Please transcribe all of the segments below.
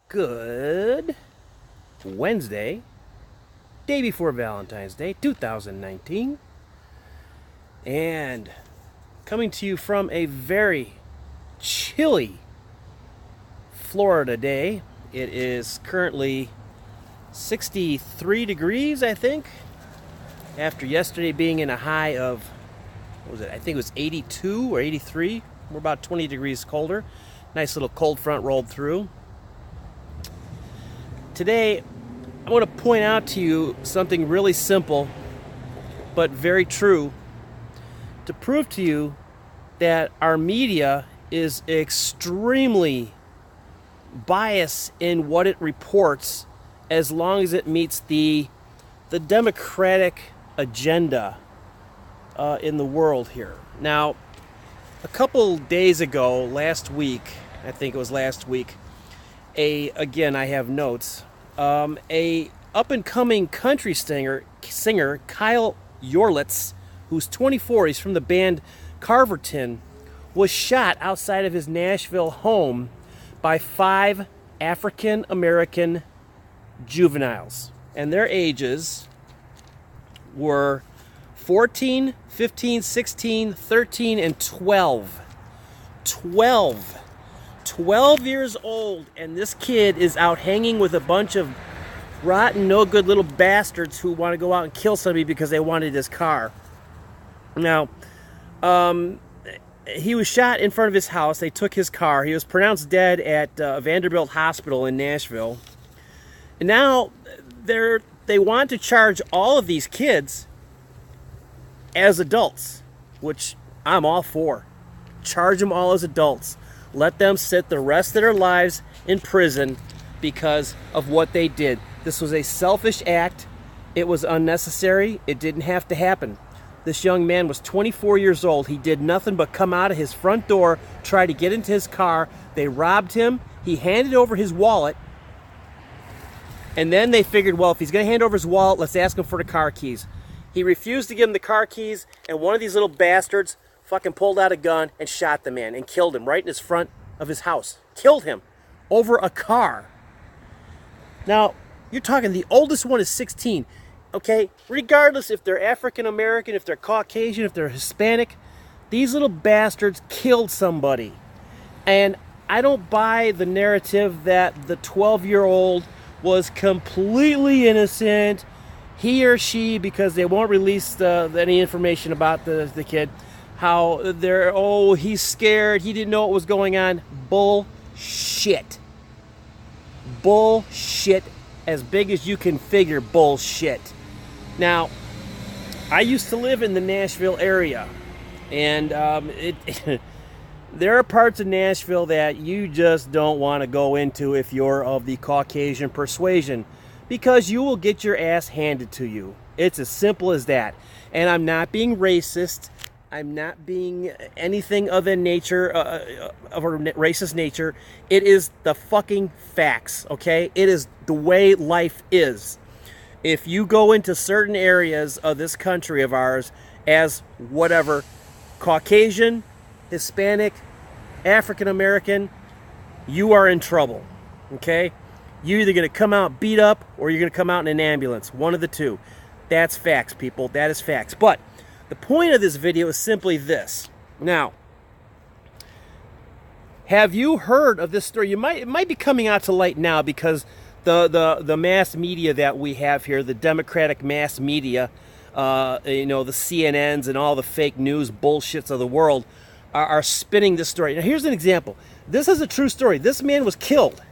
Good Wednesday, day before Valentine's Day, 2019. And coming to you from a very chilly Florida day. It is currently 63 degrees, I think, after yesterday being in a high of, what was it? I think it was 82 or 83. We're about 20 degrees colder. Nice little cold front rolled through. Today, I want to point out to you something really simple, but very true, to prove to you that our media is extremely biased in what it reports as long as it meets the democratic agenda in the world here. Now, a couple days ago, last week, I think it was last week, again, I have notes, a up-and-coming country singer, Kyle Yorlitz, who's 24, he's from the band Carverton, was shot outside of his Nashville home by 5 African-American juveniles. And their ages were 14, 15, 16, 13, and 12. 12 years old, and this kid is out hanging with a bunch of rotten, no good little bastards who want to go out and kill somebody because they wanted his car. Now, he was shot in front of his house. They took his car. He was pronounced dead at Vanderbilt Hospital in Nashville. And now they want to charge all of these kids as adults, which I'm all for. Charge them all as adults. Let them sit the rest of their lives in prison because of what they did. This was a selfish act. It was unnecessary. It didn't have to happen. This young man was 24 years old. He did nothing but come out of his front door, try to get into his car. They robbed him. He handed over his wallet. And then they figured, well, if he's going to hand over his wallet, let's ask him for the car keys. He refused to give him the car keys, and one of these little bastards fucking pulled out a gun and shot the man and killed him right in his front of his house. Killed him over a car. Now, you're talking the oldest one is 16. Okay, regardless if they're African American, if they're Caucasian, if they're Hispanic, these little bastards killed somebody. And I don't buy the narrative that the 12-year-old was completely innocent, he or she, because they won't release any information about the kid, how he's scared, he didn't know what was going on. Bullshit. Bullshit, as big as you can figure. Bullshit. Now, I used to live in the Nashville area, and there are parts of Nashville that you just don't want to go into if you're of the Caucasian persuasion, because you will get your ass handed to you. It's as simple as that. And I'm not being racist. I'm not being anything of a nature, of a racist nature. It is the fucking facts, okay? It is the way life is. If you go into certain areas of this country of ours as whatever, Caucasian, Hispanic, African American, you are in trouble, okay? You're either going to come out beat up or you're going to come out in an ambulance. One of the two. That's facts, people. That is facts. But the point of this video is simply this. Now, have you heard of this story? It might be coming out to light now because the mass media that we have here, the Democratic mass media, the CNNs and all the fake news bullshits of the world are spinning this story. Now, here's an example. This is a true story. This man was killed.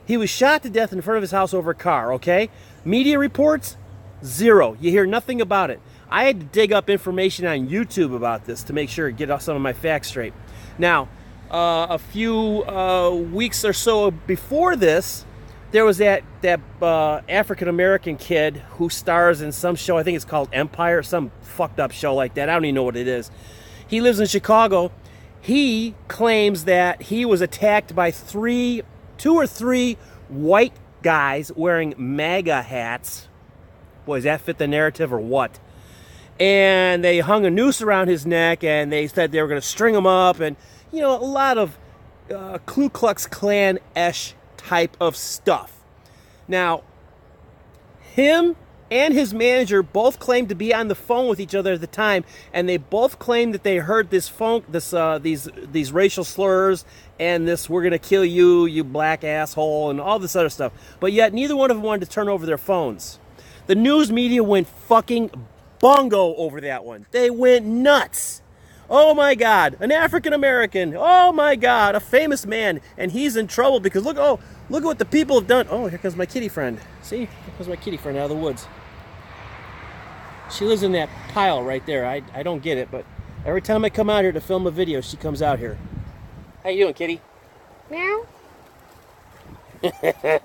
He was shot to death in front of his house over a car, okay? Media reports, zero. You hear nothing about it. I had to dig up information on YouTube about this to make sure to get some of my facts straight. Now, a few weeks or so before this, there was that African-American kid who stars in some show, I think it's called Empire, some fucked up show like that. I don't even know what it is. He lives in Chicago. He claims that he was attacked by 2 or 3 white guys wearing MAGA hats. Boy, does that fit the narrative or what? And they hung a noose around his neck, and they said they were going to string him up, and, a lot of Ku Klux Klan-esque type of stuff. Now, him and his manager both claimed to be on the phone with each other at the time, and they both claimed that they heard these racial slurs and this "we're gonna kill you, you black asshole," and all this other stuff. But yet neither one of them wanted to turn over their phones. The news media went fucking bongo over that one. They went nuts. Oh my God, an African American. Oh my God, a famous man, and he's in trouble because look at what the people have done. Oh, here comes my kitty friend. See, here comes my kitty friend out of the woods. She lives in that pile right there. I don't get it, but every time I come out here to film a video, she comes out here. How you doing, kitty? Meow. Look at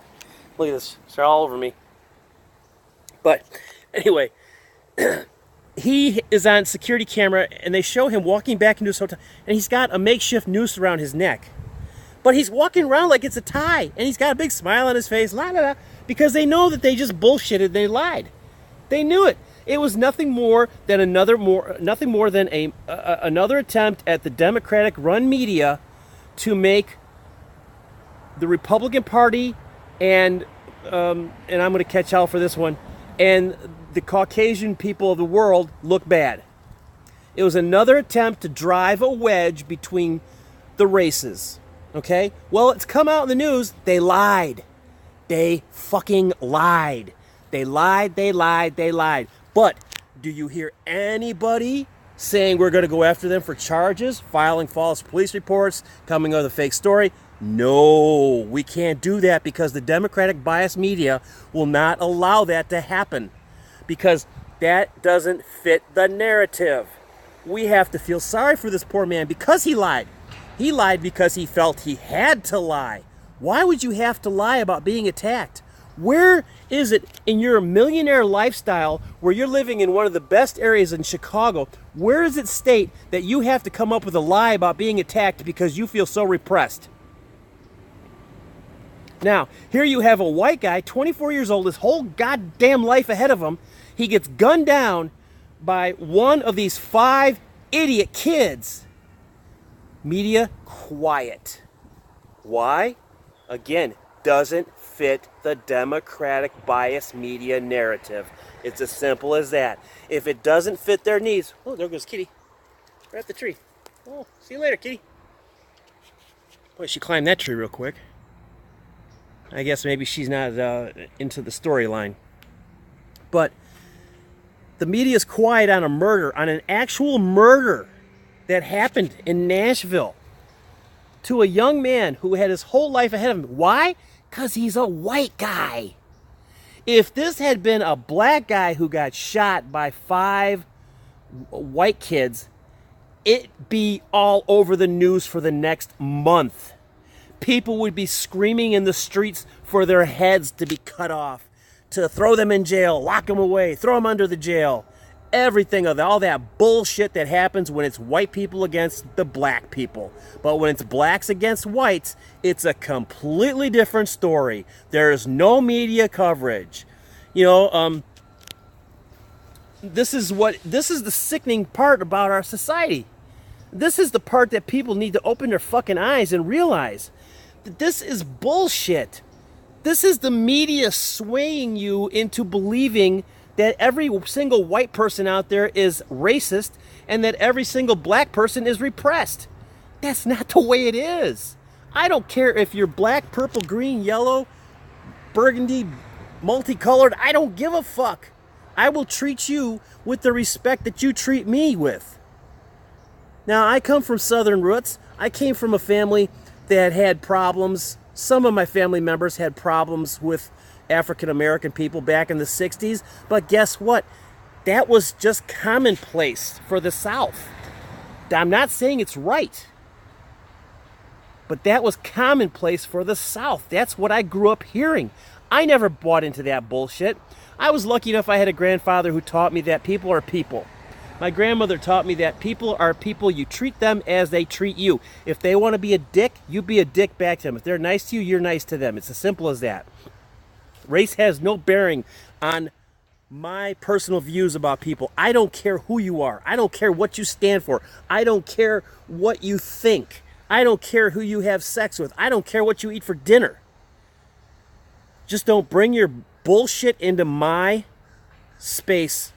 this. She's all over me. But anyway, he is on security camera, and they show him walking back into his hotel, and he's got a makeshift noose around his neck. But he's walking around like it's a tie, and he's got a big smile on his face, because they know that they just bullshitted, they lied. They knew it. It was nothing more than another attempt at the Democratic-run media to make the Republican Party and I'm going to catch hell for this one, and the Caucasian people of the world look bad. It was another attempt to drive a wedge between the races. Okay? Well, it's come out in the news. They lied. They fucking lied. They lied. But do you hear anybody saying we're going to go after them for charges, filing false police reports, coming up with a fake story? No, we can't do that because the Democratic biased media will not allow that to happen because that doesn't fit the narrative. We have to feel sorry for this poor man because he lied. He lied because he felt he had to lie. Why would you have to lie about being attacked? Where is it in your millionaire lifestyle where you're living in one of the best areas in Chicago? Where does it state that you have to come up with a lie about being attacked because you feel so repressed? Now, here you have a white guy, 24 years old, his whole goddamn life ahead of him. He gets gunned down by one of these 5 idiot kids. Media quiet. Why? Again, doesn't fit the Democratic bias media narrative. It's as simple as that. If it doesn't fit their needs, oh, there goes Kitty. Right up the tree. Oh, see you later, Kitty. Boy, she climbed that tree real quick. I guess maybe she's not into the storyline. But the media's quiet on a murder, on an actual murder that happened in Nashville to a young man who had his whole life ahead of him. Why? Because he's a white guy. If this had been a black guy who got shot by 5 white kids, it'd be all over the news for the next month. People would be screaming in the streets for their heads to be cut off, to throw them in jail, lock them away, throw them under the jail. Everything of all that bullshit that happens when it's white people against the black people. But when it's blacks against whites, it's a completely different story. There's no media coverage. You know, this is the sickening part about our society. This is the part that people need to open their fucking eyes and realize that this is bullshit. This is the media swaying you into believing that every single white person out there is racist and that every single black person is repressed. That's not the way it is. I don't care if you're black, purple, green, yellow, burgundy, multicolored. I don't give a fuck. I will treat you with the respect that you treat me with. Now, I come from Southern roots. I came from a family that had problems. Some of my family members had problems with African American people back in the 60s. But guess what? That was just commonplace for the South. I'm not saying it's right, but that was commonplace for the South. That's what I grew up hearing. I never bought into that bullshit. I was lucky enough I had a grandfather who taught me that people are people. My grandmother taught me that people are people. You treat them as they treat you. If they want to be a dick, you be a dick back to them. If they're nice to you, you're nice to them. It's as simple as that. Race has no bearing on my personal views about people. I don't care who you are. I don't care what you stand for. I don't care what you think. I don't care who you have sex with. I don't care what you eat for dinner. Just don't bring your bullshit into my space,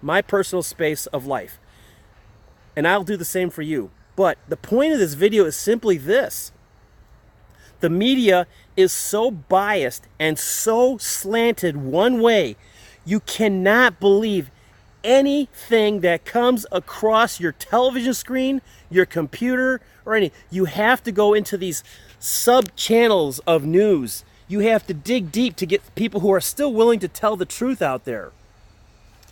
my personal space of life. And I'll do the same for you. But the point of this video is simply this. The media is so biased and so slanted one way, you cannot believe anything that comes across your television screen, your computer, or anything. You have to go into these sub-channels of news. You have to dig deep to get people who are still willing to tell the truth out there.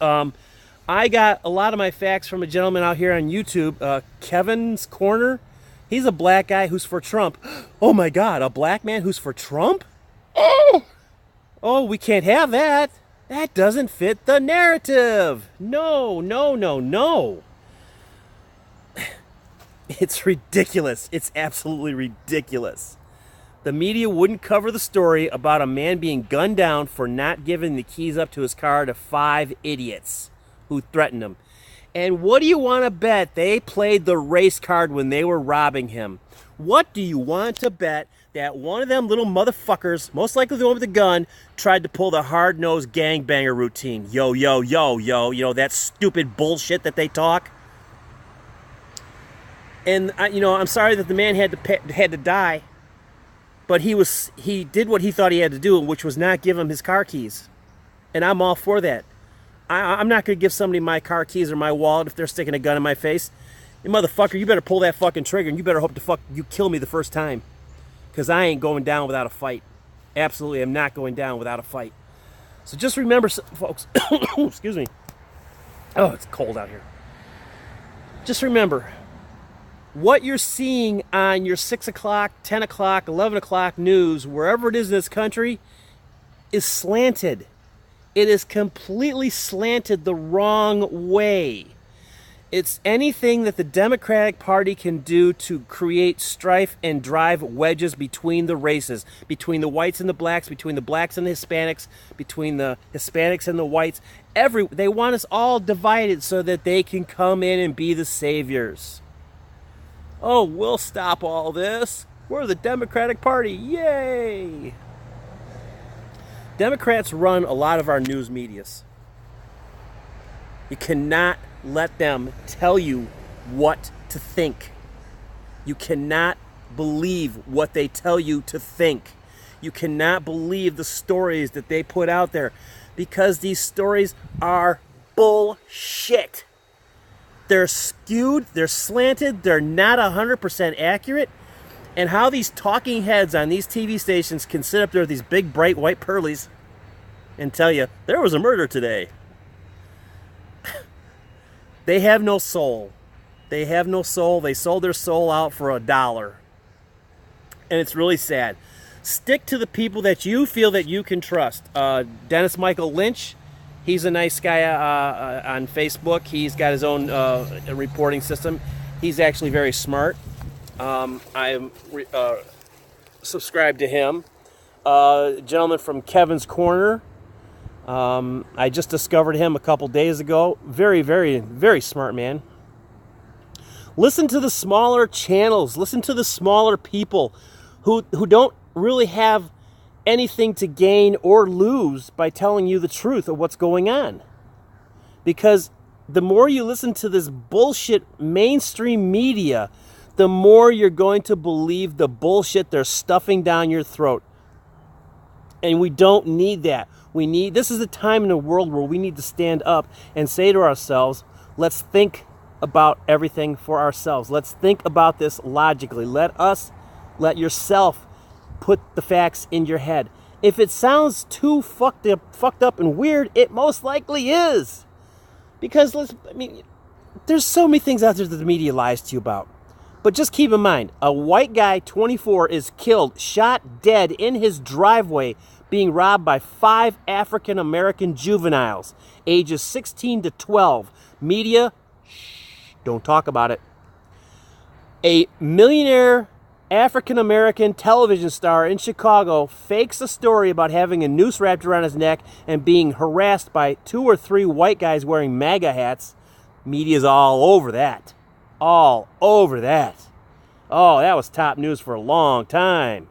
I got a lot of my facts from a gentleman out here on YouTube, Kevin's Corner. He's a black guy who's for Trump. Oh my God, a black man who's for Trump? Oh, we can't have that. That doesn't fit the narrative. No, no, no, no. It's ridiculous. It's absolutely ridiculous. The media wouldn't cover the story about a man being gunned down for not giving the keys up to his car to 5 idiots who threatened him. And what do you want to bet? They played the race card when they were robbing him. What do you want to bet that one of them little motherfuckers, most likely the one with the gun, tried to pull the hard-nosed gangbanger routine? Yo, yo, yo, yo, you know, that stupid bullshit that they talk. And, I'm sorry that the man had to die, but he did what he thought he had to do, which was not give him his car keys. And I'm all for that. I'm not going to give somebody my car keys or my wallet if they're sticking a gun in my face. You motherfucker, you better pull that fucking trigger, and you better hope to you kill me the first time. Because I ain't going down without a fight. Absolutely, I'm not going down without a fight. So just remember, folks, excuse me. Oh, it's cold out here. Just remember, what you're seeing on your 6 o'clock, 10 o'clock, 11 o'clock news, wherever it is in this country, is slanted. It is completely slanted the wrong way. It's anything that the Democratic Party can do to create strife and drive wedges between the races, between the whites and the blacks, between the blacks and the Hispanics, between the Hispanics and the whites. They want us all divided so that they can come in and be the saviors. Oh, we'll stop all this. We're the Democratic Party. Yay! Democrats run a lot of our news medias. You cannot let them tell you what to think. You cannot believe what they tell you to think. You cannot believe the stories that they put out there because these stories are bullshit. They're skewed, they're slanted, they're not 100% accurate. And how these talking heads on these TV stations can sit up there with these big, bright, white pearlies and tell you, there was a murder today. They have no soul. They have no soul. They sold their soul out for $1. And it's really sad. Stick to the people that you feel that you can trust. Dennis Michael Lynch, he's a nice guy on Facebook. He's got his own reporting system. He's actually very smart. I'm subscribed to him. A gentleman from Kevin's Corner. I just discovered him a couple days ago. Very, very, very smart man. Listen to the smaller channels. Listen to the smaller people who don't really have anything to gain or lose by telling you the truth of what's going on. Because the more you listen to this bullshit mainstream media, the more you're going to believe the bullshit they're stuffing down your throat. And we don't need that. This is a time in the world where we need to stand up and say to ourselves, let's think about everything for ourselves. Let's think about this logically. Let yourself put the facts in your head. If it sounds too fucked up and weird, it most likely is. Because there's so many things out there that the media lies to you about. But just keep in mind, a white guy, 24, is killed, shot dead in his driveway, being robbed by 5 African-American juveniles, ages 16 to 12. Media, shh, don't talk about it. A millionaire African-American television star in Chicago fakes a story about having a noose wrapped around his neck and being harassed by 2 or 3 white guys wearing MAGA hats. Media's all over that. All over that. Oh, that was top news for a long time.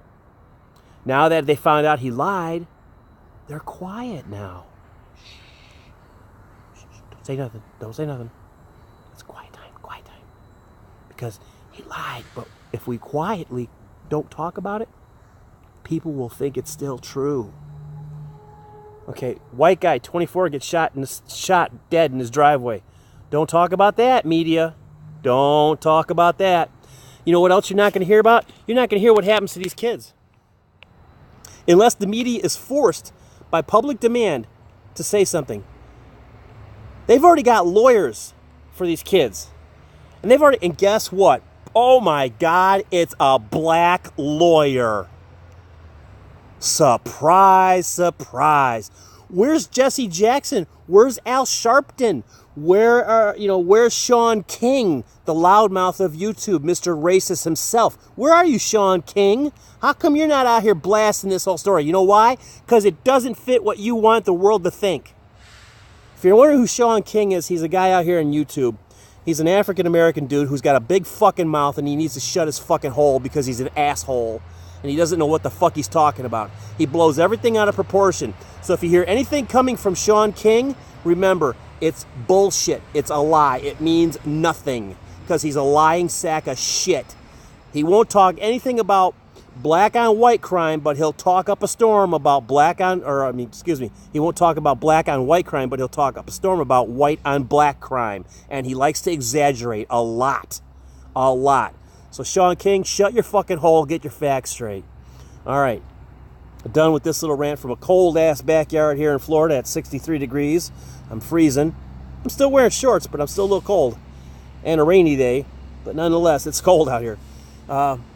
Now that they found out he lied, They're quiet now. Shh, don't say nothing. Don't say nothing. It's quiet time. Quiet time. Because he lied. But if we quietly don't talk about it, people will think it's still true. Okay, white guy, 24, gets shot dead in his driveway. Don't talk about that, media. Don't talk about that. You know what else you're not going to hear about? You're not going to hear what happens to these kids. Unless the media is forced by public demand to say something. They've already got lawyers for these kids. And guess what? Oh my God, it's a black lawyer. Surprise, surprise. Where's Jesse Jackson? Where's Al Sharpton? Where's Sean King, the loudmouth of YouTube, Mr. Racist himself? Where are you, Sean King? How come you're not out here blasting this whole story? You know why? Because it doesn't fit what you want the world to think. If you're wondering who Sean King is, he's a guy out here on YouTube. He's an African-American dude who's got a big fucking mouth and he needs to shut his fucking hole because he's an asshole. And he doesn't know what the fuck he's talking about. He blows everything out of proportion. So if you hear anything coming from Sean King, remember, it's bullshit. It's a lie. It means nothing because he's a lying sack of shit. He won't talk anything about black on white crime, but he'll talk up a storm about he won't talk about black on white crime, but he'll talk up a storm about white on black crime. And he likes to exaggerate a lot. A lot. So Sean King, shut your fucking hole, get your facts straight. All right, done with this little rant from a cold-ass backyard here in Florida at 63 degrees. I'm freezing. I'm still wearing shorts, but I'm still a little cold. And a rainy day, but nonetheless, it's cold out here.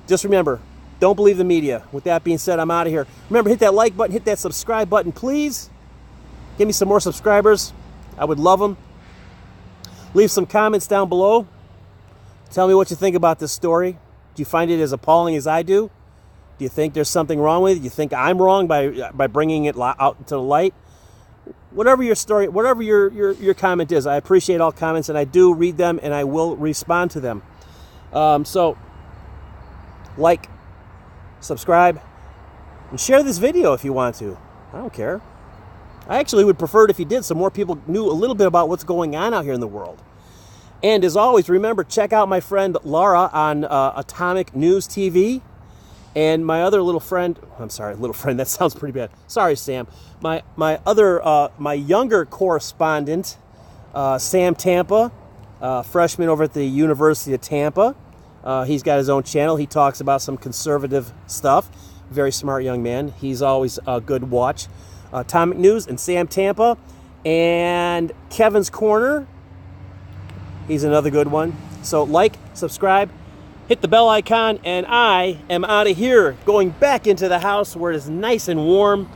Just remember, don't believe the media. With that being said, I'm out of here. Remember, hit that like button, hit that subscribe button, please. Give me some more subscribers. I would love them. Leave some comments down below. Tell me what you think about this story. Do you find it as appalling as I do? Do you think there's something wrong with it? Do you think I'm wrong by bringing it out into the light? Whatever your story, whatever your comment is, I appreciate all comments, and I do read them, and I will respond to them. So, like, subscribe, and share this video if you want to. I don't care. I actually would prefer it if you did, so more people knew a little bit about what's going on out here in the world. And as always, remember, check out my friend Laura on Atomic News TV. And my other little friend, that sounds pretty bad. Sorry, Sam. My younger correspondent, Sam Tampa, freshman over at the University of Tampa. He's got his own channel. He talks about some conservative stuff. Very smart young man. He's always a good watch. Atomic News and Sam Tampa. And Kevin's Corner. He's another good one. So like, subscribe, hit the bell icon, and I am out of here, going back into the house where it is nice and warm,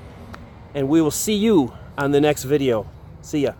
and we will see you on the next video. See ya.